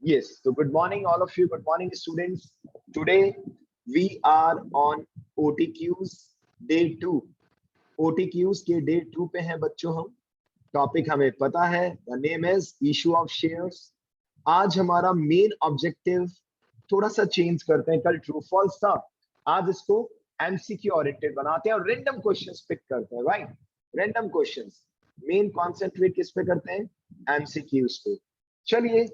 Yes. So good morning, all of you. Good morning, students. Today we are on OTQs day 2. OTQs के day 2 पे हैं बच्चों हम. Topic हमें पता है. The name is issue of shares. आज हमारा मेन ऑब्जेक्टिव थोड़ा सा चेंज करते हैं. कल ट्रू फॉल्स था, आज इसको एमसीक्यू ओरिएंटेड बनाते हैं और रैंडम क्वेश्चंस पिक करते हैं. Right, random questions. Main concentrate किस पे करते हैं? एमसीक्यूज पे. चलिए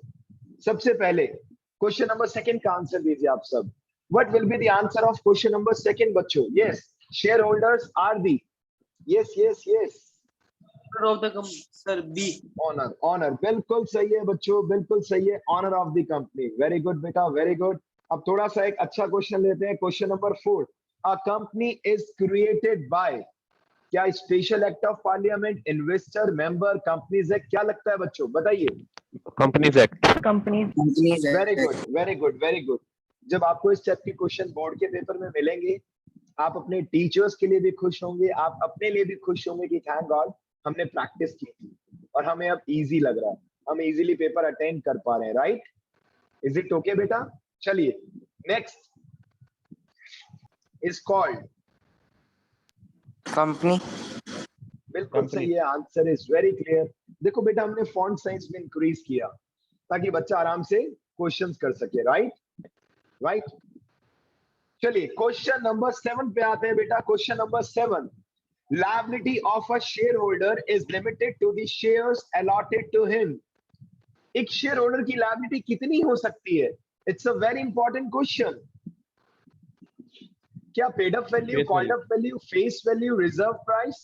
सबसे पहले क्वेश्चन नंबर सेकंड का आंसर दीजिए आप सब. What will be the answer of question number second बच्चों? Yes, share holders are the. Yes yes yes. Of the sir B. Owner. Owner बिल्कुल सही है बच्चों, बिल्कुल सही है. Owner of the company. Very good बेटा, वेरी गुड. अब थोड़ा सा एक अच्छा क्वेश्चन लेते हैं. Question number 4. A company is created by. क्या special act of Parliament, investor, member, Companies Act? क्या लगता है बच्चों, बताइए. Companies Act. Very good, very good, very good. जब आपको इस टाइप के क्वेश्चन बोर्ड के पेपर में मिलेंगे, आप अपने टीचर्स के लिए भी खुश होंगे, आप अपने लिए भी खुश होंगे कि थैंक गॉड हमने प्रैक्टिस की थी और हमें अब इजी लग रहा है, हम इजीली पेपर अटेंड कर पा रहे हैं. राइट, इज इट ओके बेटा? चलिए नेक्स्ट इज कॉल्ड कंपनी. बिल्कुल सही है. Answer is very clear. देखो बेटा, हमने फॉन्ट साइज में इंक्रीज किया ताकि बच्चा आराम से क्वेश्चंस कर सके. Right right. चलिए क्वेश्चन नंबर 7 पे आते हैं बेटा. Question number 7. Liability of a share holder is limited to the shares allotted to him. एक शेयर होल्डर की लायबिलिटी कितनी हो सकती है? It's a very important question. क्या paid up value, called up value, face value, reserve price?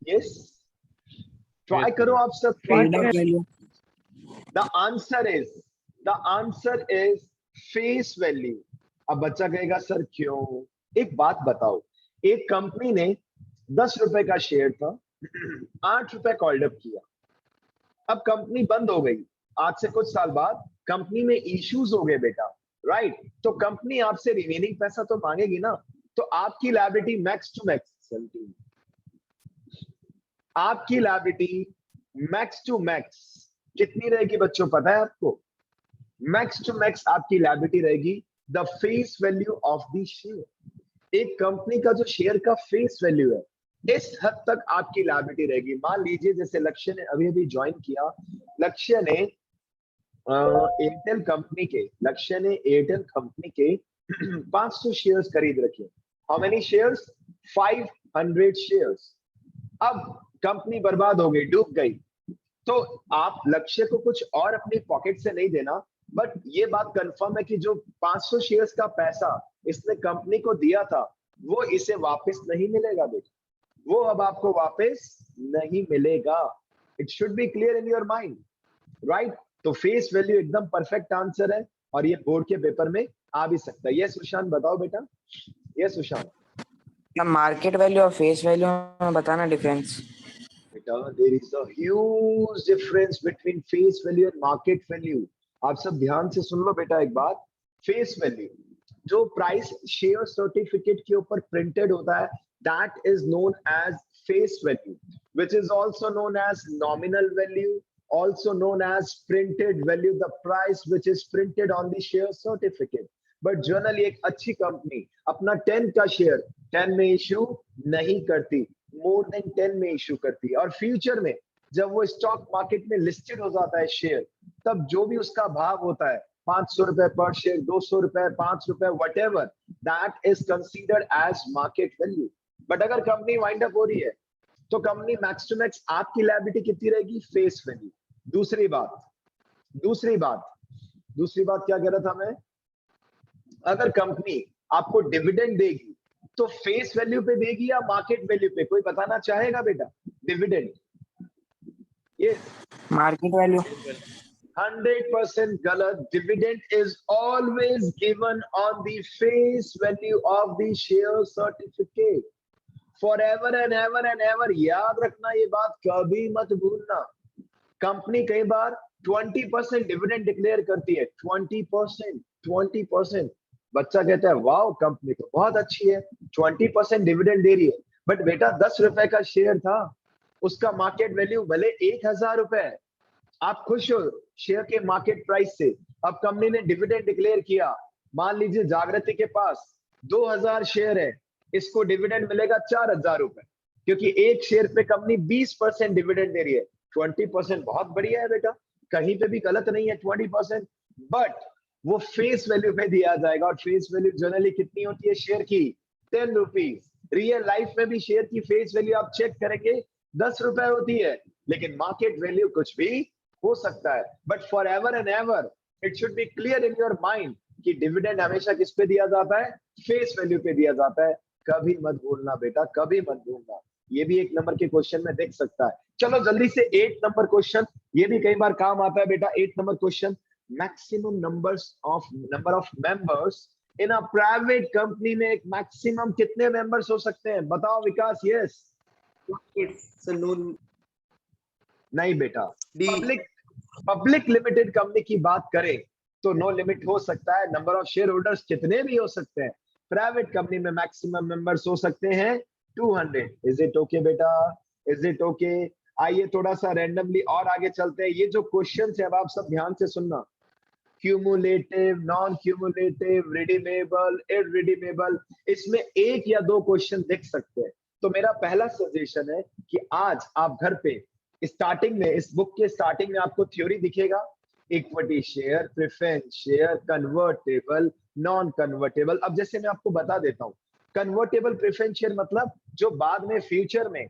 Yes, try करो आप सब. The answer is face value. अब बच्चा कहेगा सर क्यों? एक बात बताओ, एक कंपनी ने 10 रुपए का शेयर था, 8 रुपए कॉल्ड अप किया. अब कंपनी बंद हो गई. आज से कुछ साल बाद कंपनी में इश्यूज हो गए बेटा. राइट, तो कंपनी आपसे रिमेनिंग पैसा तो मांगेगी ना. तो आपकी लायबिलिटी मैक्स टू मैक्स, आपकी लायबिलिटी मैक्स टू मैक्स कितनी रहेगी बच्चों, पता है आपको? मैक्स टू मैक्स आपकी लायबिलिटी रहेगी the face value of the share. एक कंपनी का जो शेयर का फेस वैल्यू है, इस हद तक आपकी लायबिलिटी रहेगी. मान लीजिए जैसे लक्ष्य ने अभी अभी ज्वाइन किया, लक्ष्य ने एयरटेल कंपनी के 500 शेयर्स खरीद रखे. How many shares? 500 शेयर्स. अब कंपनी बर्बाद हो गई, डूब गई. तो आप लक्ष्य को कुछ और अपनी पॉकेट से नहीं देना, बट ये बात कंफर्म है कि जो 500 शेयर्स का पैसा इसने कंपनी को दिया था, वो इसे वापस नहीं मिलेगा बेटा. वो अब आपको वापस नहीं मिलेगा. It should be clear in your mind. Right, तो फेस वैल्यू एकदम परफेक्ट आंसर है और ये बोर्ड के पेपर में आ भी सकता है. ये सुशांत बताओ बेटा. ये सुशांत, मार्केट वैल्यू और फेस वैल्यू में बताना difference. There is a huge difference between face value and market value. आप सब ध्यान से सुन लो बेटा एक बात. फेस वैल्यू जो प्राइस शेयर सर्टिफिकेट के ऊपर प्रिंटेड होता है, that is known as face value, which is also known as nominal value, also known as printed value, the price which is printed on the share certificate. But generally एक अच्छी company अपना 10 का share 10 में issue नहीं करती, more than 10 में issue करती है. और फ्यूचर में जब वो स्टॉक मार्केट में लिस्टेड हो जाता है शेयर, तब जो भी उसका भाव होता है, 500 रुपए पर शेयर, 200 रुपए, 5 रुपए, whatever, that is considered as market value. But अगर कंपनी वाइंड अप हो रही है तो कंपनी मैक्स टू मैक्स आपकी लायबिलिटी कितनी रहेगी? Face value. दूसरी बात क्या कह रहा था मैं? अगर कंपनी आपको डिविडेंड देगी तो फेस वैल्यू पे देगी या मार्केट वैल्यू पे? कोई बताना चाहेगा बेटा? डिविडेंड. ये मार्केट वैल्यू. 100% गलत. Dividend is always given on the face value of the share certificate. Forever and ever. याद रखना, ये बात कभी मत भूलना. कंपनी कई बार 20% डिविडेंड डिक्लेयर करती है. 20%. बच्चा कहता है वाओ कंपनी तो बहुत अच्छी है, 20% डिविडेंड दे रही है. बट बेटा 10 रुपए का शेयर था, उसका मार्केट वैल्यू भले 1000 रुपए है, आप खुश हो शेयर के मार्केट प्राइस से। अब कंपनी ने डिविडेंड डिक्लेयर किया, मान लीजिए जागृति के पास 2000 शेयर है, इसको डिविडेंड मिलेगा 4000 रुपए, क्योंकि एक शेयर पे कंपनी 20% डिविडेंड दे रही है। 20% बहुत बढ़िया है बेटा, कहीं पे भी गलत नहीं है 20%, बट वो फेस वैल्यू पे दिया जाएगा, और फेस वैल्यू जनरली कितनी होती है शेयर की? 10 रुपीज। रियल लाइफ में भी शेयर की फेस वैल्यू आप चेक करेंगे 10 रुपए होती है, लेकिन मार्केट वैल्यू कुछ भी हो सकता है। But for ever and ever it should be clear in your mind कि डिविडेंड हमेशा किस पे दिया जाता है? फेस वैल्यू पे दिया जाता है। कभी मत भूलना बेटा, कभी मत भूलना। ये भी एक नंबर के क्वेश्चन में देख सकता है। चलो जल्दी से 8 नंबर क्वेश्चन, ये भी कई बार काम आता है बेटा। 8 number question, maximum number of members in a private company में एक मैक्सिमम कितने मेंबर्स हो सकते हैं? बताओ विकास। यस, सर नो, नहीं बेटा। डी। पब्लिक लिमिटेड कंपनी की बात करें तो नो लिमिट हो सकता है, नंबर ऑफ शेयर होल्डर्स कितने भी हो सकते हैं। प्राइवेट कंपनी में मैक्सिमम मेंबर्स हो सकते हैं 200। इज इट ओके बेटा? Is it okay? आइए थोड़ा सा रैंडमली और आगे चलते हैं। ये जो क्वेश्चन है अब आप सब ध्यान से सुनना, cumulative, non cumulative, redeemable, irredeemable, इसमें एक या दो क्वेश्चन दिख सकते हैं। तो मेरा पहला सजेशन है कि आज आप घर पे स्टार्टिंग में, इस बुक के स्टार्टिंग में आपको थ्योरी दिखेगा, equity share, preference share, convertible, non convertible. अब जैसे मैं आपको बता देता हूं, कन्वर्टेबल प्रेफरेंस शेयर मतलब जो बाद में फ्यूचर में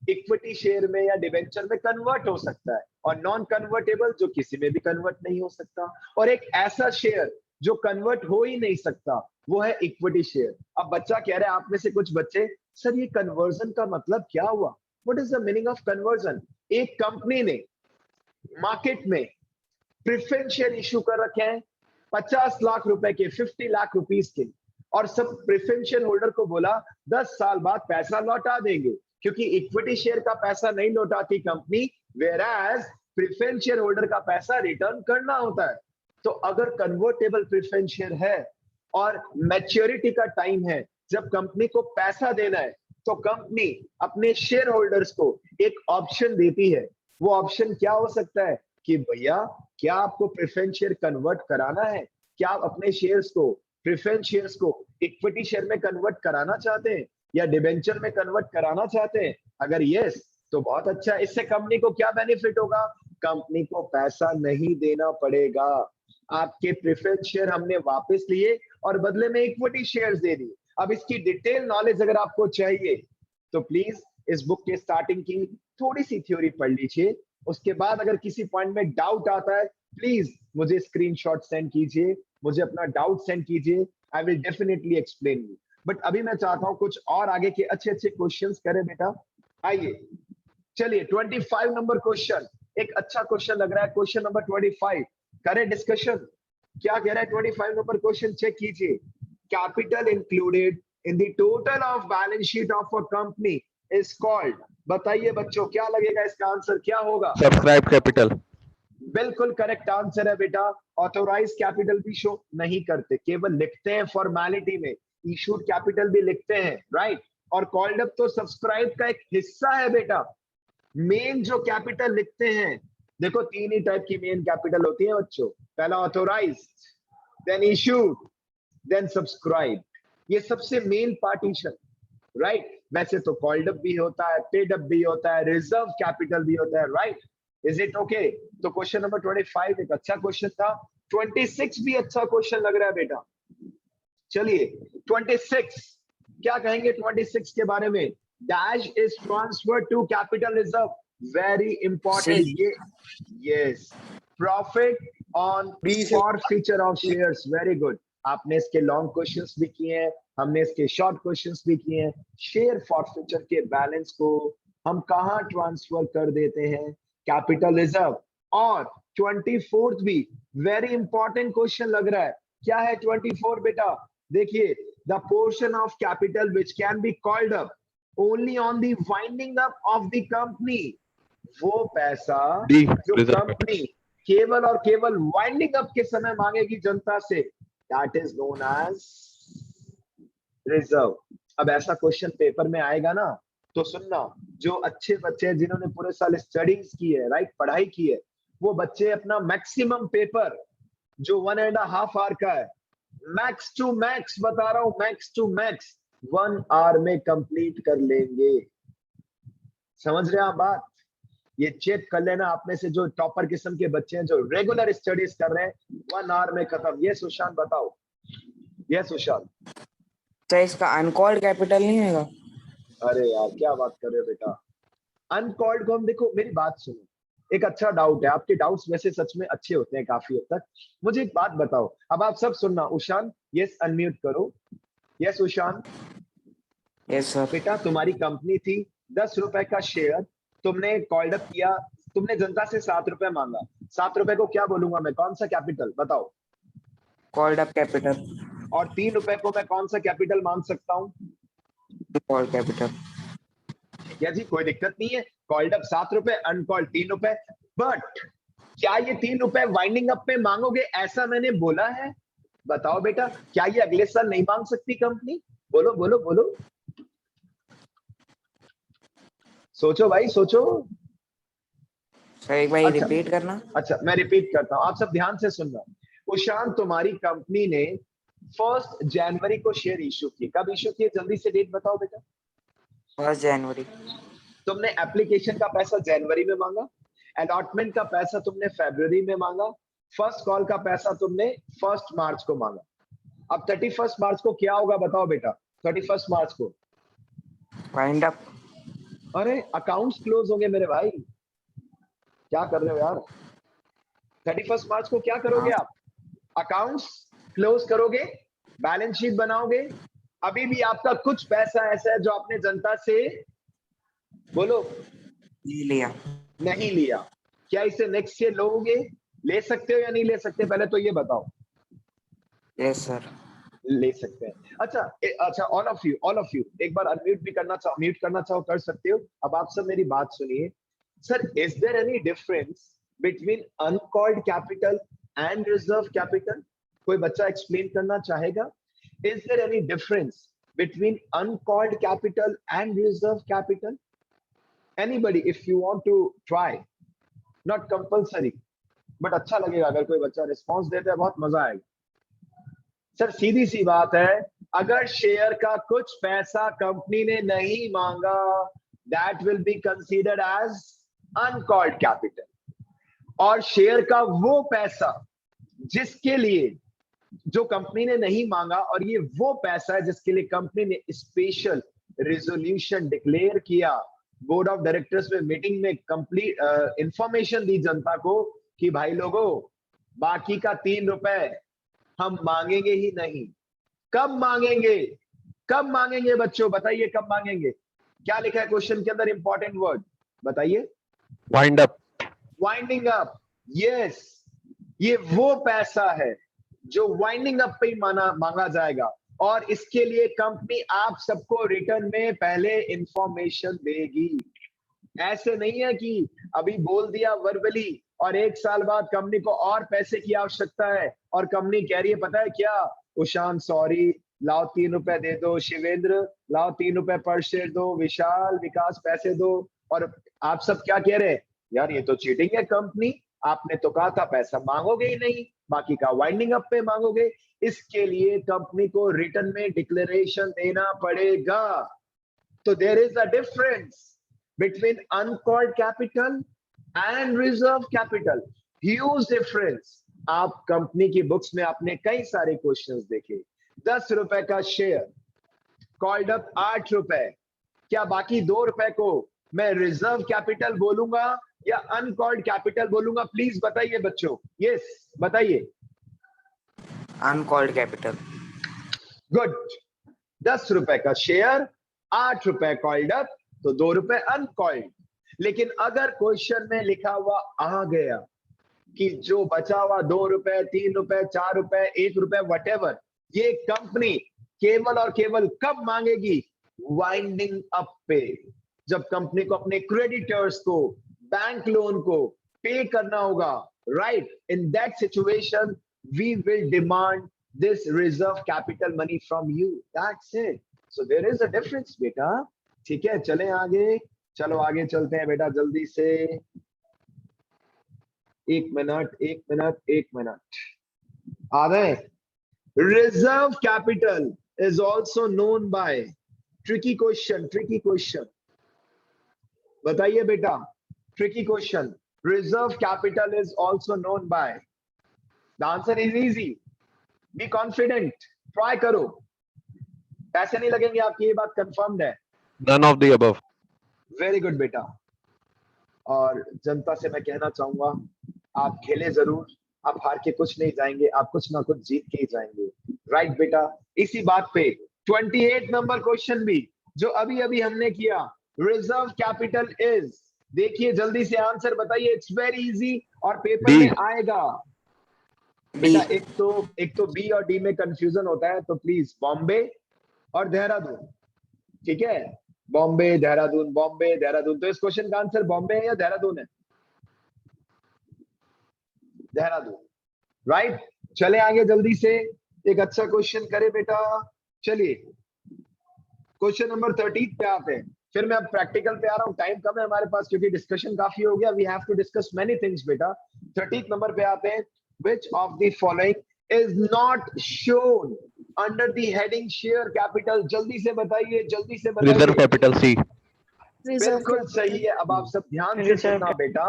इक्विटी शेयर में या डिवेंचर में कन्वर्ट हो सकता है, और नॉन कन्वर्टेबल जो किसी में भी कन्वर्ट नहीं हो सकता, और एक ऐसा शेयर जो कन्वर्ट हो ही नहीं सकता, वो है इक्विटी शेयर। अब बच्चा कह रहा है, आप में से कुछ बच्चे, सर ये कन्वर्जन का मतलब क्या हुआ? What is the meaning of conversion? एक कंपनी ने मार्केट में प्रेफरेंस शेयर इशू कर रखे हैं 50 लाख रुपए के, 50 लाख रुपीस के, और सब प्रेफरेंस शेयर होल्डर को बोला 10 साल बाद पैसा लौटा देंगे, क्योंकि इक्विटी शेयर का पैसा नहीं लौटाती company, whereas preference share holder का पैसा रिटर्न करना होता है। तो अगर कन्वर्टेबल प्रेफरेंस शेयर है और मैच्योरिटी का टाइम है जब कंपनी को पैसा देना है, तो कंपनी अपने शेयर होल्डर्स को एक ऑप्शन देती है। वो ऑप्शन क्या हो सकता है कि भैया क्या आपको प्रेफरेंस शेयर कन्वर्ट कराना है? क्या आप अपने शेयर्स को, प्रेफरेंस शेयर्स को इक्विटी शेयर में कन्वर्ट कराना चाहते हैं या डिबेंचर में कन्वर्ट कराना चाहते हैं? अगर यस तो बहुत अच्छा। इससे कंपनी को क्या बेनिफिट होगा? कंपनी को पैसा नहीं देना पड़ेगा। आपके प्रेफरेंस शेयर हमने वापस लिए और बदले में इक्विटी शेयर्स दे दिए। अब इसकी डिटेल नॉलेज अगर आपको चाहिए तो प्लीज इस बुक के स्टार्टिंग की थोड़ी सी थ्योरी पढ़ लीजिए। उसके बाद अगर किसी पॉइंट में डाउट आता है, प्लीज मुझे स्क्रीनशॉट सेंड कीजिए, मुझे अपना डाउट सेंड कीजिए, I will definitely explain you. But अभी मैं चाहता हूं कुछ और आगे के अच्छे अच्छे क्वेश्चंस करें बेटा। आइए चलिए 25 नंबर क्वेश्चन, एक अच्छा क्वेश्चन लग रहा है। क्वेश्चन नंबर 25 करें डिस्कशन। क्या कह रहा है 25 नंबर क्वेश्चन? चेक कीजिए। Capital included in the total of balance sheet of a company is called. बताइए बच्चों, क्या लगेगा इसका आंसर क्या होगा? Subscribe capital. बिल्कुल करेक्ट आंसर है बेटा। ऑथोराइज कैपिटल भी शो नहीं करते, केवल लिखते हैं फॉर्मेलिटी में। इशूड कैपिटल भी लिखते हैं, राइट। और कॉल्ड अप तो सब्सक्राइब का एक हिस्सा है बेटा। मेन जो कैपिटल लिखते हैं, देखो तीन ही टाइप की मेन कैपिटल होती है बच्चों। पहला authorise, then issued, then subscribe. ये सबसे मेन पार्टीशन, राइट। वैसे तो कॉल्ड अप भी होता है, पेड अप भी होता है, रिजर्व कैपिटल भी होता है, राइट। Is it okay? तो क्वेश्चन नंबर 25 एक अच्छा क्वेश्चन था। 26 भी अच्छा क्वेश्चन लग रहा है बेटा। चलिए 26 क्या कहेंगे 26 के बारे में? Dash is transfer to capital reserve, very important. ये yes, profit on forfeiture of shares, very good. आपने इसके लॉन्ग क्वेश्चंस भी किए हैं, हमने इसके शॉर्ट क्वेश्चंस भी किए हैं। शेयर फॉरफीचर के बैलेंस को हम कहां ट्रांसफर कर देते हैं? Capital reserve. और 24th भी वेरी इंपॉर्टेंट क्वेश्चन लग रहा है। क्या है 24 बेटा? देखिए, the portion of capital which can be called up only on the winding up of the company. वो पैसा जो कंपनी केवल और केवल वाइंडिंग अप के समय मांगेगी जनता से, that is known as reserve. अब ऐसा क्वेश्चन पेपर में आएगा ना, तो सुनना, जो अच्छे बच्चे हैं जिन्होंने पूरे साल स्टडीज की है, राइट, पढ़ाई की है, वो बच्चे अपना मैक्सिमम पेपर जो 1.5 आवर का है, मैक्स टू मैक्स बता रहा हूं, मैक्स टू मैक्स 1 आवर में कंप्लीट कर लेंगे। समझ रहे हैं आप बात? ये चेक कर लेना, आप में से जो टॉपर किस्म के बच्चे हैं जो रेगुलर स्टडीज कर रहे हैं, 1 आवर में खत्म। ये सुशांत बताओ, ये सुशांत। तो इसका अनकॉल्ड कैपिटल नहीं होगा? अरे यार क्या बात कर रहे हो बेटा, अनकॉल्ड को हम, देखो मेरी बात सुनो, एक अच्छा डाउट है, आपके डाउट्स वैसे सच में अच्छे होते हैं काफी हद तक। मुझे एक बात बताओ, अब आप सब सुनना, उशान यस अनम्यूट करो, यस उशान। Yes sir. बेटा तुम्हारी कंपनी थी, 10 रुपए का शेयर तुमने कॉल्ड अप किया, तुमने जनता से 7 रुपए मांगा, 7 रुपए को क्या बोलूंगा मैं, कौन सा कैपिटल बताओ? Called up capital. और 3 रुपए को मैं कौन सा कैपिटल मान सकता हूँ? Called capital. ठीक है जी, कोई दिक्कत नहीं है, कॉल्ड अप 7 रुपए, अनकॉल्ड 3 रुपए। बट क्या ये 3 रुपए वाइंडिंग अप में मांगोगे, ऐसा मैंने बोला है? बताओ बेटा, क्या ये अगले साल नहीं मांग सकती कंपनी? बोलो बोलो बोलो, सोचो भाई सोचो। सर एक बार अच्छा रिपीट करना। अच्छा, मैं रिपीट करता हूं, आप सब ध्यान से सुनना। उशान तुम्हारी कंपनी ने 1 जनवरी को शेयर इश्यू किए, कब इश्यू किए जल्दी से डेट बताओ बेटा? 1 जनवरी। तुमने एप्लीकेशन का पैसा जनवरी में मांगा, अलॉटमेंट का पैसा तुमने फरवरी में मांगा, फर्स्ट कॉल का पैसा तुमने 1 मार्च को मांगा। अब 31 मार्च को क्या होगा बताओ बेटा? 31 मार्च को वाइंड अप। अरे अकाउंट्स क्लोज होंगे मेरे भाई, क्या कर रहे हो यार? 31 मार्च को क्या करोगे आप? अकाउंट्स क्लोज करोगे, बैलेंस शीट बनाओगे। अभी भी आपका कुछ पैसा ऐसा है जो आपने जनता से, बोलो, लिया। नहीं लिया। क्या इसे नेक्स्ट ईयर लोगे? ले सकते हो या नहीं ले सकते, पहले तो ये बताओ। Yes sir. ले सकते हैं। अच्छा अच्छा, ऑल ऑफ यू एक बार अनम्यूट भी करना चाहो, म्यूट करना चाहो कर सकते हो। अब आप सब मेरी बात सुनिए। Sir is there any difference between uncalled capital and reserve capital? कोई बच्चा एक्सप्लेन करना चाहेगा? Is there any difference between uncalled capital and reserve capital? Anybody if you want to try, not compulsory, but अच्छा लगेगा अगर कोई बच्चा response देता है, बहुत मजा आएगा। सर सीधी सी बात है, अगर शेयर का कुछ पैसा कंपनी ने नहीं मांगा, that will be considered as uncalled capital. और शेयर का वो पैसा जिसके लिए, जो कंपनी ने नहीं मांगा, और ये वो पैसा है जिसके लिए कंपनी ने स्पेशल रेजोल्यूशन डिक्लेयर किया, बोर्ड ऑफ डायरेक्टर्स में मीटिंग में कंप्लीट इंफॉर्मेशन दी जनता को कि भाई लोगों, बाकी का 3 रुपए हम मांगेंगे ही नहीं। कब मांगेंगे? कब मांगेंगे बच्चों, बताइए कब मांगेंगे? क्या लिखा है क्वेश्चन के अंदर, इंपॉर्टेंट वर्ड बताइए। Wind up. Winding up, yes, ये वो पैसा है जो वाइंडिंग अप पे ही मांगा जाएगा, और इसके लिए कंपनी आप सबको रिटर्न में पहले इंफॉर्मेशन देगी। ऐसे नहीं है कि अभी बोल दिया वर्बली और 1 साल बाद कंपनी को और पैसे की आवश्यकता है और कंपनी कह रही है पता है क्या, उशान सॉरी, लाओ 3 रुपए दे दो, शिवेंद्र लाओ 3 रुपए पर शेयर दो, विशाल विकास पैसे दो, और आप सब क्या कह रहे हैं, यार ये तो चीटिंग है कंपनी, आपने तो कहा था पैसा मांगोगे ही नहीं, बाकी का वाइंडिंग अप पे मांगोगे। इसके लिए कंपनी को रिटर्न में डिक्लेरेशन देना पड़ेगा। तो there is a difference between uncalled capital and reserve capital, huge difference. आप कंपनी की बुक्स में आपने कई सारे क्वेश्चंस देखे, 10 रुपए का शेयर, कॉल्ड अप 8 रुपए, क्या बाकी 2 रुपए को मैं रिजर्व कैपिटल बोलूंगा या अनकॉल्ड कैपिटल बोलूंगा? प्लीज बताइए बच्चों, यस बताइए। Uncalled capital. गुड, 10 रुपए का शेयर, 8 रुपए कॉल्ड अप, तो 2 रुपए अनकॉल्ड। लेकिन अगर क्वेश्चन में लिखा हुआ आ गया कि जो बचा हुआ 2 रुपए, 3 रुपए, 4 रुपए, 1 रुपए, वटेवर, ये कंपनी केवल और केवल कब मांगेगी? वाइंडिंग अप पे, जब कंपनी को अपने क्रेडिटर्स को, बैंक लोन को पे करना होगा, right? In that situation we will demand this reserve capital money from you, that's it. So there is a difference बेटा। ठीक है, चलें आगे, चलो आगे चलते हैं बेटा जल्दी से। एक मिनट, एक मिनट, एक मिनट, आ गए। Reserve capital is also known by, tricky question, tricky question, बताइए बेटा, tricky question. Reserve capital is also known by, the answer is easy, be confident, try करो, पैसे नहीं लगेंगे आपकी, ये बात कंफर्म्ड है। None of the above. Very good बेटा। और जनता से मैं कहना चाहूंगा, आप खेले जरूर, आप हार के कुछ नहीं जाएंगे, आप कुछ ना कुछ जीत के ही जाएंगे। राइट बेटा, इसी बात पे 28 नंबर क्वेश्चन भी जो अभी अभी हमने किया, रिजर्व कैपिटल इज, देखिए जल्दी से आंसर बताइए, इट्स वेरी इजी और पेपर D. में आएगा। बेटा एक तो बी और डी में कंफ्यूजन होता है, तो प्लीज बॉम्बे और देहरादून, ठीक है, बॉम्बे देहरादून, बॉम्बे देहरादून, तो इस क्वेश्चन का आंसर बॉम्बे है या देहरादून है? देहरादून, राइट। चले आगे जल्दी से, एक अच्छा क्वेश्चन करे बेटा। चलिए क्वेश्चन नंबर 13 पे आते हैं, फिर मैं अब प्रैक्टिकल पे आ रहा हूं, टाइम कम है हमारे पास क्योंकि डिस्कशन काफी हो गया, we have to discuss many things बेटा। 13 नंबर पे आते हैं, which of the following is not shown under the heading share capital, जल्दी से बताइए, जल्दी से बताइए। Reserve capital C. बिल्कुल सही है। अब आप सब ध्यान से सुनना बेटा,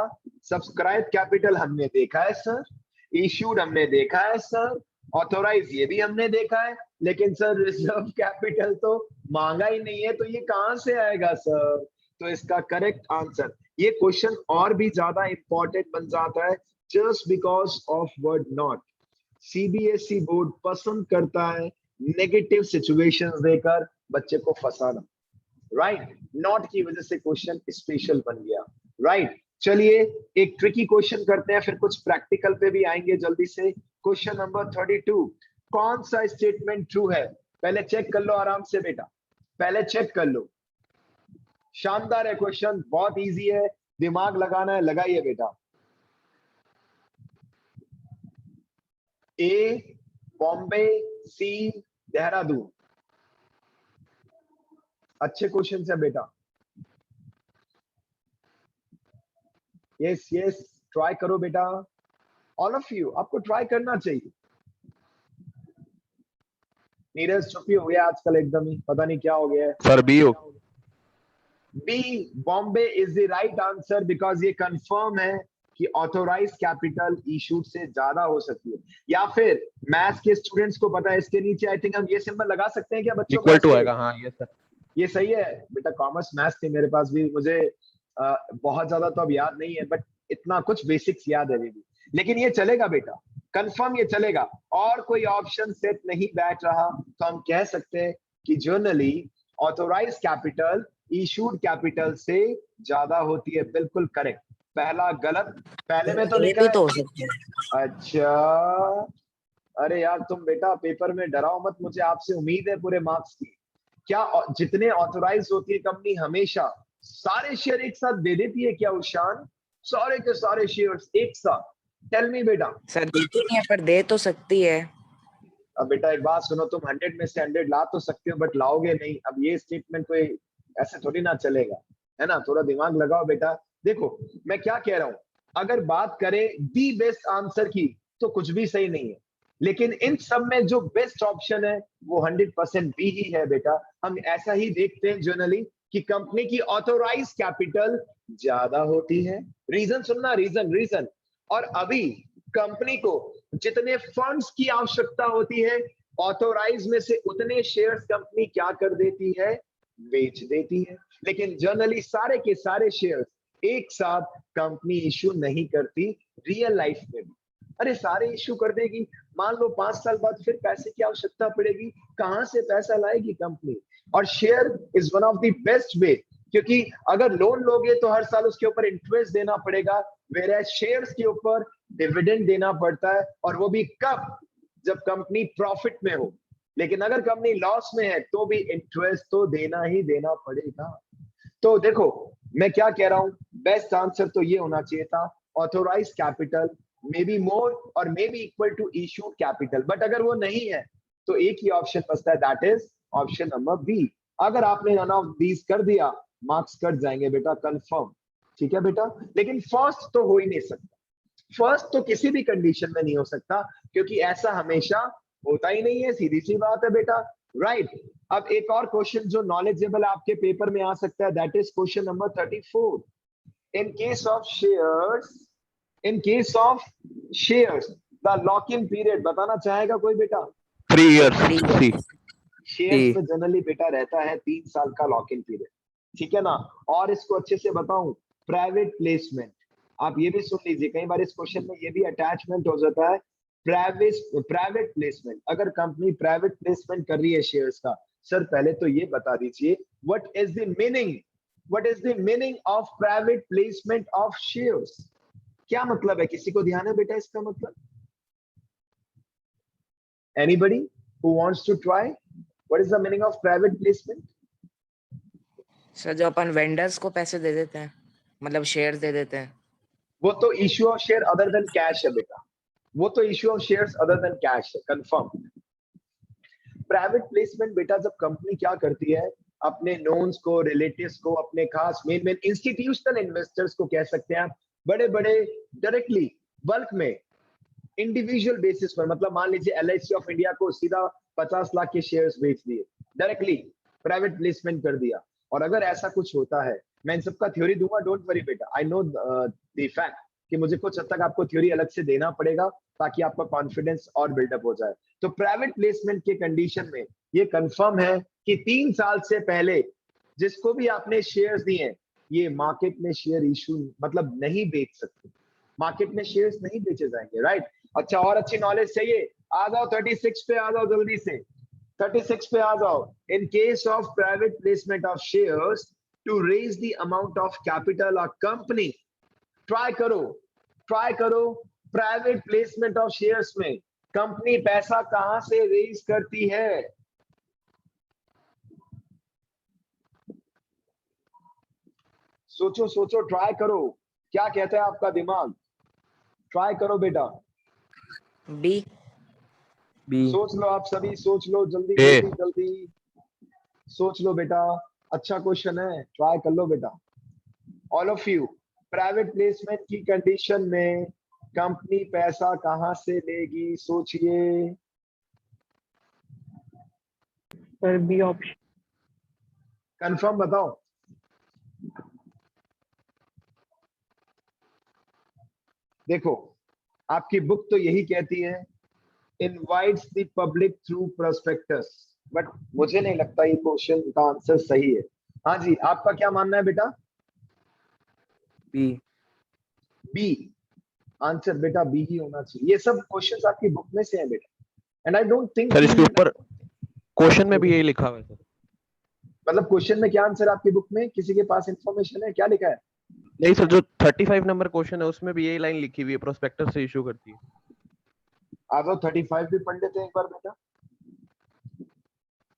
सब्सक्राइब कैपिटल हमने देखा है सर, इश्यूड हमने देखा है सर, ऑथोराइज ये भी हमने देखा है, लेकिन सर रिजर्व कैपिटल तो मांगा ही नहीं है, तो ये कहां से आएगा सर? तो इसका करेक्ट आंसर, ये क्वेश्चन और भी ज्यादा इंपॉर्टेंट बन जाता है just because of word not. CBSE board पसंद करता है नेगेटिव सिचुएशंस देकर बच्चे को फंसाना, राइट। नॉट की वजह से क्वेश्चन स्पेशल बन गया, राइट। चलिए एक ट्रिकी क्वेश्चन करते हैं, फिर कुछ प्रैक्टिकल पे भी आएंगे जल्दी से। क्वेश्चन नंबर 32, कौन सा स्टेटमेंट ट्रू है? पहले चेक कर लो आराम से बेटा, पहले चेक कर लो। शानदार है क्वेश्चन, बहुत इजी है, दिमाग लगाना है, लगाइए बेटा। ए बॉम्बे, सी देहरादून, अच्छे क्वेश्चन है बेटा। यस यस, ट्राई करो बेटा, ऑल ऑफ यू, आपको ट्राई करना चाहिए। नीरज चुप ही हो गया आजकल एकदम ही, पता नहीं क्या हो गया है। Sir, B. B Bombay is the right answer, because ये कंफर्म है कि ऑथोराइज कैपिटल इशूड से ज्यादा हो सकती है, या फिर मैथ्स के स्टूडेंट्स को पता है, इसके नीचे आई थिंक हम ये सिंबल लगा सकते हैं क्या बच्चों? Equal to आएगा, हाँ ये सर। ये सही है बेटा, कॉमर्स मैथ्स थे मेरे पास भी, मुझे बहुत ज्यादा तो अब याद नहीं है, बट इतना कुछ बेसिक्स याद है भी, लेकिन ये चलेगा बेटा, कंफर्म ये चलेगा। और कोई ऑप्शन सेट नहीं बैठ रहा, तो हम कह सकते हैं कि generally authorise capital issued capital से ज्यादा होती है, बिल्कुल करेक्ट। पहला गलत, पहले में तो लिखा तो हो है। सकता है। अच्छा, अरे यार तुम बेटा पेपर में डराओ मत, मुझे आपसे उम्मीद है पूरे मार्क्स की। क्या जितने ऑथोराइज होती है कंपनी हमेशा सारे शेयर एक साथ दे देती है क्या उशान? सारे के सारे शेयर्स एक साथ? टेल मी बेटा। सर देती नहीं है पर दे तो सकती है। अब बेटा एक बात सुनो, तुम 100 में से 100 ला तो सकते हो, बट लाओगे नहीं। अब ये स्टेटमेंट तो ऐसे थोड़ी ना चलेगा, है ना, थोड़ा दिमाग लगाओ बेटा। देखो मैं क्या कह रहा हूं, अगर बात करें दी बेस्ट आंसर की तो कुछ भी सही नहीं है, लेकिन इन सब में जो बेस्ट ऑप्शन है वो 100% बी ही है बेटा। हम ऐसा ही देखते हैं जनरली कि कंपनी की ऑथोराइज कैपिटल ज्यादा होती है। रीजन सुनना, रीजन। और अभी कंपनी को जितने फंड्स की आवश्यकता होती है, ऑथोराइज में से उतने शेयर्स कंपनी क्या कर देती है? बेच देती है। लेकिन जनरली सारे के सारे शेयर्स एक साथ कंपनी इश्यू नहीं करती रियल लाइफ में भी। अरे सारे इश्यू कर देगी, मान लो 5 साल बाद फिर पैसे की आवश्यकता पड़ेगी, कहां से पैसा लाएगी कंपनी? और share is one of the best way, क्योंकि अगर लोन लोगे तो हर साल उसके ऊपर इंटरेस्ट देना पड़ेगा, वेयर शेयर्स के ऊपर डिविडेंड देना पड़ता है, और वो भी कब? जब कंपनी प्रॉफिट में हो। लेकिन अगर कंपनी लॉस में है तो भी इंटरेस्ट तो देना ही देना पड़ेगा। तो देखो मैं क्या कह रहा हूं, बेस्ट आंसर तो ये होना चाहिए था, authorise capital may be more और may be equal to issued capital. But अगर वो नहीं है तो एक ही ऑप्शन बचता है, that is option number B. अगर आपने नन ऑफ दीज कर दिया, मार्क्स कट जाएंगे बेटा, कंफर्म। ठीक है बेटा, लेकिन फर्स्ट तो हो ही नहीं सकता। फर्स्ट तो किसी भी कंडीशन में नहीं हो सकता, क्योंकि ऐसा हमेशा होता ही नहीं है, सीधी सी बात है बेटा, राइट। अब एक और क्वेश्चन जो नॉलेजेबल आपके पेपर में आ सकता है, that is question number 34। In case of shares the lock in period बताना चाहेगा कोई बेटा? 3 years. C. शेयर्स में जनरली बेटा रहता है 3 साल का लॉक इन पीरियड, ठीक है ना। और इसको अच्छे से बताऊं, प्राइवेट प्लेसमेंट, आप ये भी सुन लीजिए, कई बार इस क्वेश्चन में ये भी अटैचमेंट हो जाता है। प्राइवेट प्लेसमेंट, अगर कंपनी प्राइवेट प्लेसमेंट कर रही है शेयर्स का, सर पहले तो ये बता दीजिए what is the meaning of private placement of shares? क्या मतलब है, किसी को ध्यान है बेटा इसका मतलब? Anybody who wants to try? What is the meaning of private placement? Sir जो अपन वेंडर्स को पैसे दे देते हैं, मतलब शेयर्स दे देते हैं। वो तो issue of share other than cash है बेटा, वो तो issue of shares other than cash है, कंफर्म। प्राइवेट प्लेसमेंट बेटा जब कंपनी क्या करती है, अपने नोन्स को, रिलेटिव्स को, अपने खास मेन इंस्टीट्यूशनल इन्वेस्टर्स को कह सकते हैं आप, बड़े बड़े डायरेक्टली बल्क में इंडिविजुअल बेसिस पर, मतलब मान लीजिए LIC ऑफ इंडिया को सीधा 50 लाख के शेयर्स बेच दिए, डायरेक्टली प्राइवेट प्लेसमेंट कर दिया। और अगर ऐसा कुछ होता है, मैं इन सबका थ्योरी दूंगा, डोंट वरी बेटा, आई नो द फैक्ट कि मुझे कुछ हद तक आपको थ्योरी अलग से देना पड़ेगा ताकि आपका कॉन्फिडेंस और बिल्डअप हो जाए। तो प्राइवेट प्लेसमेंट के कंडीशन में ये कंफर्म है कि 3 साल से पहले जिसको भी आपने शेयर्स दिए हैं, ये मार्केट में शेयर इशू मतलब नहीं बेच सकते, मार्केट में शेयर्स नहीं बेचे जाएंगे, राइट। अच्छा, और अच्छी नॉलेज चाहिए, आ जाओ 36 पे आ जाओ जल्दी से, 36 पे आ जाओ। In case of private placement of shares to raise the amount of capital of company, try करो प्राइवेट प्लेसमेंट ऑफ शेयर्स में कंपनी पैसा कहां से रेज करती है? सोचो, ट्राई करो, क्या कहता है आपका दिमाग? ट्राई करो बेटा, बी। सोच लो, आप सभी सोच लो, जल्दी ए। जल्दी सोच लो बेटा, अच्छा क्वेश्चन है, ट्राई कर लो बेटा all of you. Private placement की कंडीशन में कंपनी पैसा कहां से लेगी, सोचिए। Sir B option. कंफर्म बताओ। देखो, आपकी बुक तो यही कहती है, invites the public through prospectus, but मुझे नहीं लगता ये क्वेश्चन का आंसर सही है। हाँ जी, आपका क्या मानना है बेटा? बी आंसर बेटा, बी ही होना चाहिए। ये सब क्वेश्चंस आपकी बुक में से हैं बेटा, and I don't think sir इसके ऊपर क्वेश्चन में भी यही लिखा हुआ है सर। मतलब क्वेश्चन में क्या आंसर आपकी बुक में, किसी के पास इंफॉर्मेशन है, क्या लिखा है? नहीं सर, जो 35 नंबर क्वेश्चन है उसमें भी यही लाइन लिखी हुई है, प्रोस्पेक्टस से इशू करती है। आ जाओ 35 भी पढ़ लेते हैं एक बार बेटा।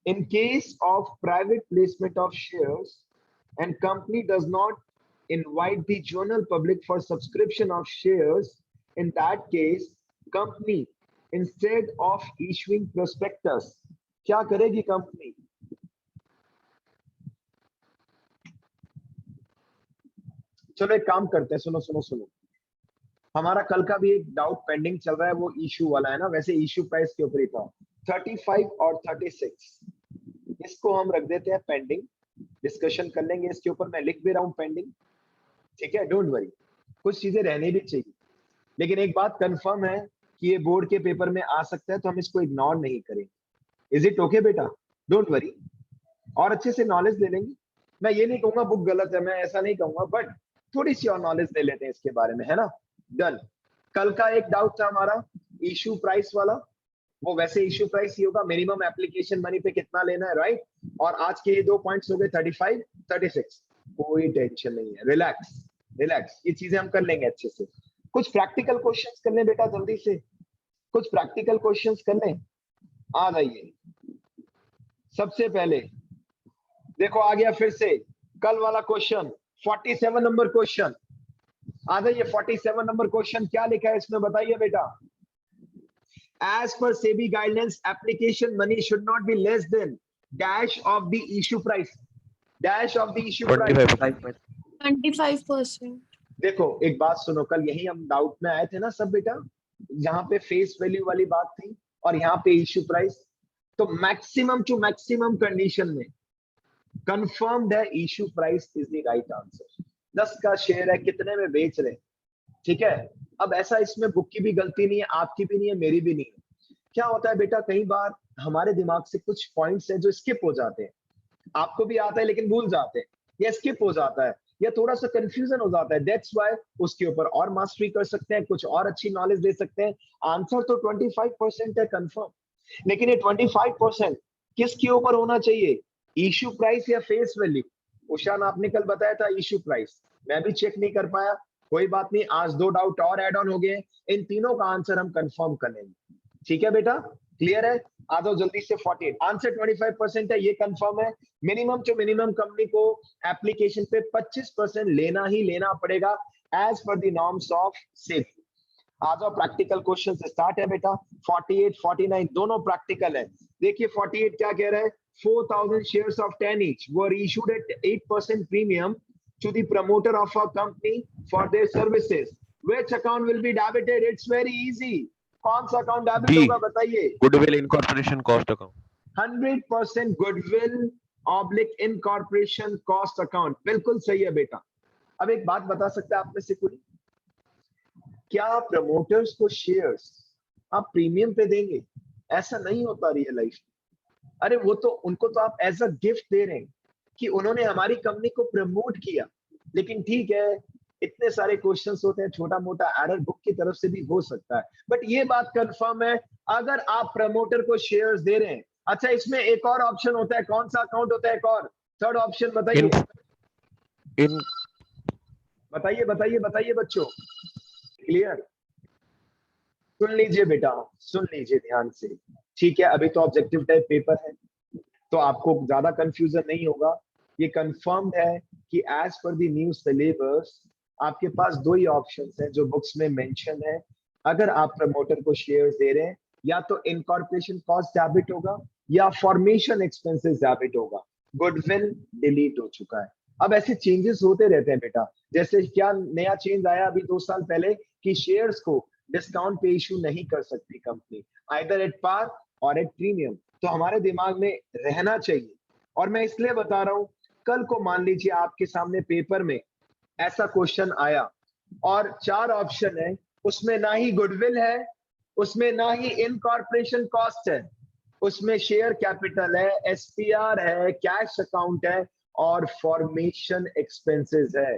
In case of private placement of shares and company does not invite the general public for subscription of shares, in that case company instead of issuing prospectus, क्या करेगी कंपनी? चलो एक काम करते हैं, सुनो, हमारा कल का भी एक डाउट पेंडिंग चल रहा है, वो इशू वाला है ना, वैसे इशू प्राइस के ऊपर ही था। 35 और 36 इसको हम रख देते हैं पेंडिंग, डिस्कशन कर लेंगे इसके ऊपर, मैं लिख भी रहा हूं पेंडिंग, ठीक है, डोंट वरी। कुछ चीजें रहनी भी चाहिए, लेकिन एक बात कंफर्म है कि ये बोर्ड के पेपर में आ सकता है, तो हम इसको इग्नोर नहीं करेंगे। इज इट ओके बेटा? डोंट वरी, और अच्छे से नॉलेज ले लेंगे। मैं ये नहीं कहूंगा बुक गलत है, मैं ऐसा नहीं कहूंगा, बट थोड़ी सी और नॉलेज ले लेते हैं इसके बारे में, है ना। डन। कल का एक डाउट था हमारा इशू प्राइस वाला, वो वैसे इशू प्राइस ही होगा, मिनिमम एप्लीकेशन मनी पे कितना लेना है, राइट। और आज के ये 2 पॉइंट्स हो गए 35, 36, कोई टेंशन नहीं है, रिलैक्स, ये चीजें हम कर लेंगे अच्छे से। कुछ प्रैक्टिकल क्वेश्चंस कर लें बेटा जल्दी से, कुछ प्रैक्टिकल क्वेश्चंस कर लें, आ जाइए। सबसे पहले देखो आ गया फिर से कल वाला क्वेश्चन, 47 नंबर क्वेश्चन आ जाइए। 47 नंबर क्वेश्चन क्या लिखा है इसमें बताइए बेटा? As per SEBI guidelines, application money should not be less than dash of the issue price. Dash of the issue price. 25%. 25%. देखो एक बात सुनो, कल यही हम डाउट में आए थे ना सब बेटा, जहां पे फेस वैल्यू वाली बात थी और यहाँ पे इश्यू प्राइस। तो मैक्सिमम टू मैक्सिमम कंडीशन में कंफर्म्ड है issue price is the right answer. 10 का शेयर है, कितने में बेच रहे हैं, ठीक है। अब ऐसा इसमें बुक की भी गलती नहीं है, आपकी भी नहीं है, मेरी भी नहीं है। क्या होता है बेटा, कई बार हमारे दिमाग से कुछ पॉइंट्स हैं जो स्किप हो जाते हैं, आपको भी आता है लेकिन भूल जाते हैं, या स्किप हो जाता है, या थोड़ा सा कंफ्यूजन हो जाता है। दैट्स व्हाई उसके ऊपर और मास्टरी कर सकते हैं, कुछ और अच्छी नॉलेज दे सकते हैं। आंसर तो 25% है कंफर्म, लेकिन ये 25% किसके ऊपर होना चाहिए, इश्यू प्राइस या फेस वैल्यू। उषान आपने कल बताया था इश्यू प्राइस, मैं भी चेक नहीं कर पाया, कोई बात नहीं, आज 2 डाउट और ऐड ऑन हो गए। इन तीनों का आंसर हम कंफर्म कर लेंगे, ठीक है बेटा, क्लियर है। आ जाओ जल्दी से। 48 आंसर 25% है, ये कंफर्म है। मिनिमम टू मिनिमम कंपनी को एप्लीकेशन पे 25% लेना ही लेना पड़ेगा as per the norms of safety. आ जाओ, प्रैक्टिकल क्वेश्चन से स्टार्ट है बेटा। 48 49 दोनों प्रैक्टिकल है। देखिए 48 क्या कह रहा है, 4000 shares of 10 each were issued at 8% premium to the promoter of a company for their services. Which account will be debited? It's very easy. कौन सा अकाउंट डेबिट B, होगा बताइए? goodwill incorporation cost account. 100% goodwill oblique incorporation cost account, बिल्कुल सही है बेटा। अब एक बात बता सकते हैं आप में से कोई, क्या प्रमोटर्स को शेयर्स आप प्रीमियम पे देंगे? ऐसा नहीं होता रियल लाइफ। अरे वो तो उनको तो आप एज अ गिफ्ट दे रहे हैं कि उन्होंने हमारी कंपनी को प्रमोट किया। लेकिन ठीक है, इतने सारे क्वेश्चंस होते हैं, छोटा मोटा एरर बुक की तरफ से भी हो सकता है, बट ये बात कंफर्म है, अगर आप प्रमोटर को शेयर्स दे रहे हैं। अच्छा, इसमें एक और ऑप्शन होता है, कौन सा अकाउंट होता है एक और, थर्ड ऑप्शन बताइए। In बताइए बताइए बताइए बच्चों, क्लियर? सुन लीजिए बेटा, सुन लीजिए ध्यान से, ठीक है। अभी तो ऑब्जेक्टिव टाइप पेपर है, तो आपको ज्यादा कंफ्यूजन नहीं होगा। ये कंफर्म्ड है कि as per the new syllabus आपके पास 2 ही ऑप्शंस हैं जो बुक्स में मेंशन है। अगर आप प्रमोटर को शेयर्स दे रहे हैं, या तो इनकॉर्पोरेशन कॉस्ट डेबिट होगा या फॉर्मेशन एक्सपेंसेस डेबिट होगा। गुडविल डिलीट हो चुका है। अब ऐसे चेंजेस होते रहते हैं बेटा, जैसे क्या नया चेंज आया अभी 2 साल पहले कि शेयर्स को डिस्काउंट पे इशू नहीं कर सकती कंपनी, आइदर एट पार और एट प्रीमियम। तो हमारे दिमाग में रहना चाहिए। और मैं इसलिए बता रहा हूं, कल को मान लीजिए आपके सामने पेपर में ऐसा क्वेश्चन आया और 4 ऑप्शन है, उसमें ना ही गुडविल है, उसमें ना ही इनकॉर्पोरेशन कॉस्ट है, उसमें शेयर कैपिटल है, एसपीआर है, कैश अकाउंट है और फॉर्मेशन एक्सपेंसेस है।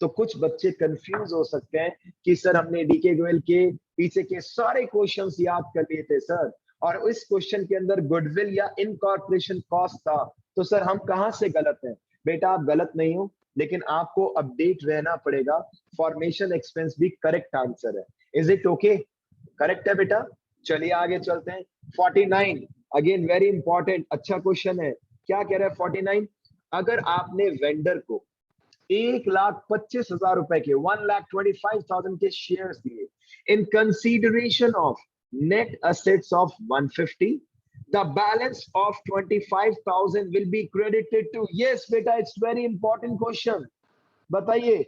तो कुछ बच्चे कंफ्यूज हो सकते हैं कि सर हमने डीके गोयल के पीछे के सारे क्वेश्चंस याद कर लिए थे सर, और इस क्वेश्चन के अंदर गुडविल या इनकॉर्पोरेशन कॉस्ट था, तो सर हम कहां से गलत हैं? बेटा आप गलत नहीं हो, लेकिन आपको अपडेट रहना पड़ेगा। फॉर्मेशन एक्सपेंस भी करेक्ट आंसर है। Is it okay? करेक्ट है बेटा। चलिए आगे चलते हैं। 49 अगेन वेरी इंपॉर्टेंट, अच्छा क्वेश्चन है। क्या कह रहा है 49, अगर आपने वेंडर को 1,25,000 रुपए के 1,25,000 के शेयर्स दिए in consideration of net assets of 150, the balance of 25,000 will be credited to, yes beta, it's very important question, बताइए।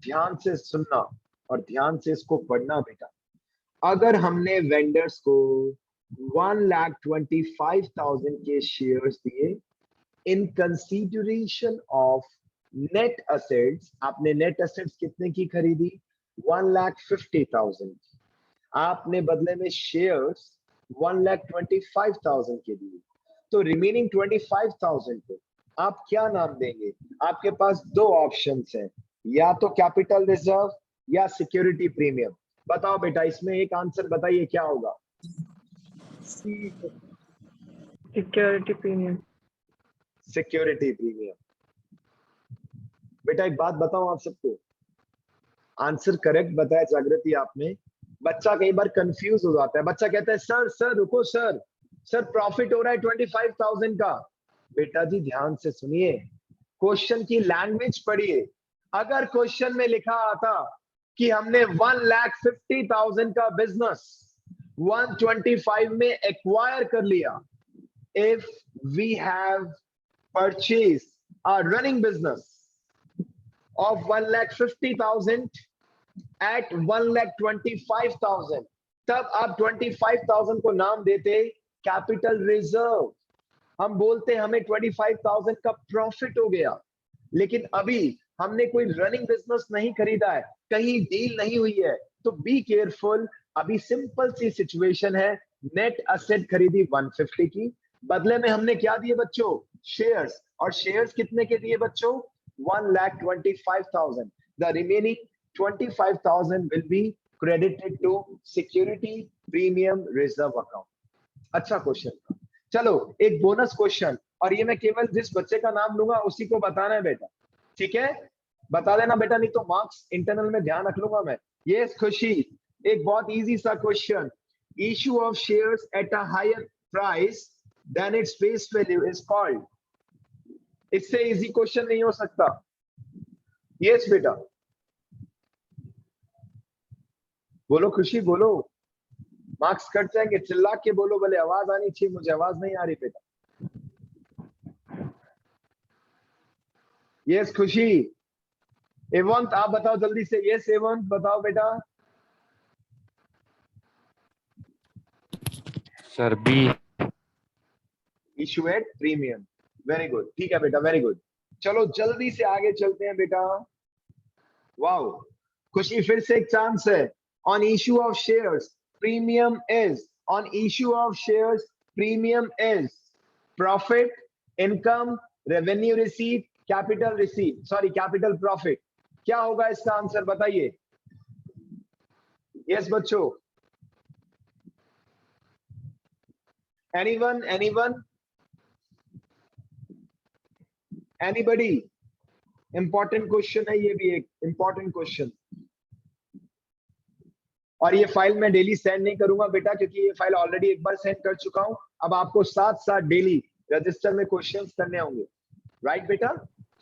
ध्यान से सुनना और ध्यान से इसको पढ़ना बेटा। अगर हमने वेंडर्स को 1,25,000 के शेयर्स दिए in consideration of net assets, आपने नेट असेट्स कितने की खरीदी? 1,50,000। आपने बदले में शेयर्स 1,25,000 के दिए, तो रिमेनिंग 25,000 को आप क्या नाम देंगे? आपके पास 2 ऑप्शंस हैं, या तो कैपिटल रिजर्व या सिक्योरिटी प्रीमियम। बताओ बेटा, इसमें एक आंसर बताइए क्या होगा? Security premium. Security premium. बेटा एक बात बताऊं आप सबको, आंसर करेक्ट बताया जागृति आपने। बच्चा कई बार कंफ्यूज हो जाता है, बच्चा कहता है सर रुको सर प्रॉफिट हो रहा है 25,000 का। बेटा जी ध्यान से सुनिए, क्वेश्चन की लैंग्वेज पढ़िए। अगर क्वेश्चन में लिखा आता कि हमने 1,50,000 का बिजनेस 125 में एक्वायर कर लिया, if we have purchased a running business of 1,50,000 at 1,25,000, तब आप 25,000 को नाम देते कैपिटल रिजर्व। हम बोलते हमें 25,000 का प्रॉफिट हो गया, लेकिन अभी हमने कोई रनिंग बिजनेस नहीं खरीदा है, कहीं डील नहीं हुई है, तो बी केयरफुल। अभी सिंपल सी सिचुएशन है, नेट असेट खरीदी 150 की, बदले में हमने क्या दिए बच्चों? शेयर्स। और शेयर्स कितने के दिए बच्चों? 1,25,000। The remaining 25,000 will be credited to security premium reserve account. अच्छा क्वेश्चन था। चलो एक बोनस क्वेश्चन, और ये मैं केवल जिस बच्चे का नाम लूंगा उसी को बताना है बेटा, ठीक है? बता देना बेटा, नहीं तो मार्क्स इंटरनल में ध्यान रख लूंगा मैं। ये खुशी, एक बहुत इजी सा question. Issue of shares at a higher price than its face value is called. इससे इजी क्वेश्चन नहीं हो सकता। यस बेटा, बोलो खुशी, बोलो, मार्क्स कट जाएंगे। चिल्ला के बोलो, भले आवाज आनी चाहिए, मुझे आवाज नहीं आ रही बेटा। यस खुशी। एवंत आप बताओ जल्दी से। यस एवंत बताओ बेटा। Sir B. Issue at premium. Very good, ठीक है बेटा, वेरी गुड। चलो जल्दी से आगे चलते हैं बेटा। वाओ खुशी, फिर से एक चांस है। On issue of shares premium is, on issue of shares premium is profit, income, revenue receipt, capital receipt, sorry capital profit. क्या होगा इसका आंसर बताइए? यस बच्चों, anyone, anyone, anybody? Important question है ये भी, एक इंपॉर्टेंट क्वेश्चन। और ये फाइल मैं डेली सेंड नहीं करूंगा बेटा, क्योंकि ये फाइल ऑलरेडी एक बार सेंड कर चुका हूं। अब आपको साथ साथ डेली रजिस्टर में क्वेश्चंस करने होंगे, राइट बेटा?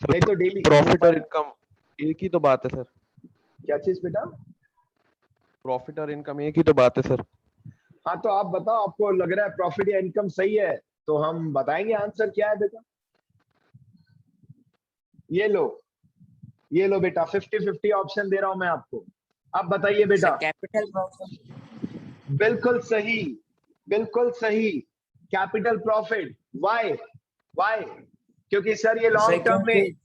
नहीं तो डेली प्रॉफिट और इनकम एक ही तो बात है सर। क्या चीज बेटा? प्रॉफिट और इनकम एक ही तो बात है सर। हाँ तो आप बताओ, आपको लग रहा है प्रॉफिट या इनकम सही है, तो हम बताएंगे आंसर क्या है बेटा। ये लो, ये लो बेटा, 50-50 ऑप्शन दे रहा हूं मैं आपको। अब बताइए बेटा। Capital profit. बिल्कुल सही, बिल्कुल सही, कैपिटल प्रॉफिट। वाई? वाई? क्योंकि सर ये लॉन्ग टर्म में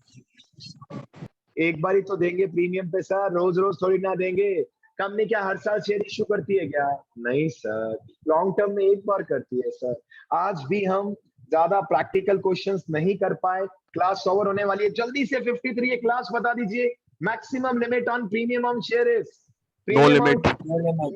एक बार ही तो देंगे प्रीमियम पे सर, रोज रोज थोड़ी ना देंगे। कंपनी क्या हर साल शेयर इश्यू करती है क्या? नहीं सर, लॉन्ग टर्म में एक बार करती है सर। आज भी हम ज्यादा प्रैक्टिकल क्वेश्चंस नहीं कर पाए, क्लास ओवर होने वाली है। जल्दी से 53 ये क्लास बता दीजिए। Maximum limit on premium on share is? No limit.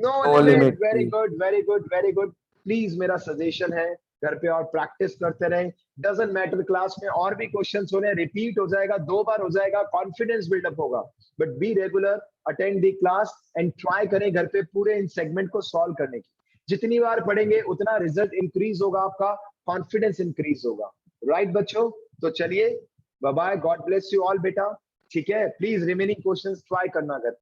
No limit. Very good, very good, very good. Please मेरा सजेशन है, घर पे और प्रैक्टिस करते रहें। डजंट मैटर क्लास में और भी क्वेश्चंस हो रहे हैं, रिपीट हो जाएगा, 2 बार हो जाएगा, कॉन्फिडेंस बिल्डअप होगा। But be regular, attend the class and try करें घर पे पूरे इन सेगमेंट को सॉल्व करने की। जितनी बार पढ़ेंगे उतना रिजल्ट इंक्रीज होगा, आपका कॉन्फिडेंस इंक्रीज होगा। राइट बच्चों? तो चलिए, bye bye, god bless you all बेटा। ठीक है, प्लीज रिमेनिंग क्वेश्चंस ट्राई करना घर।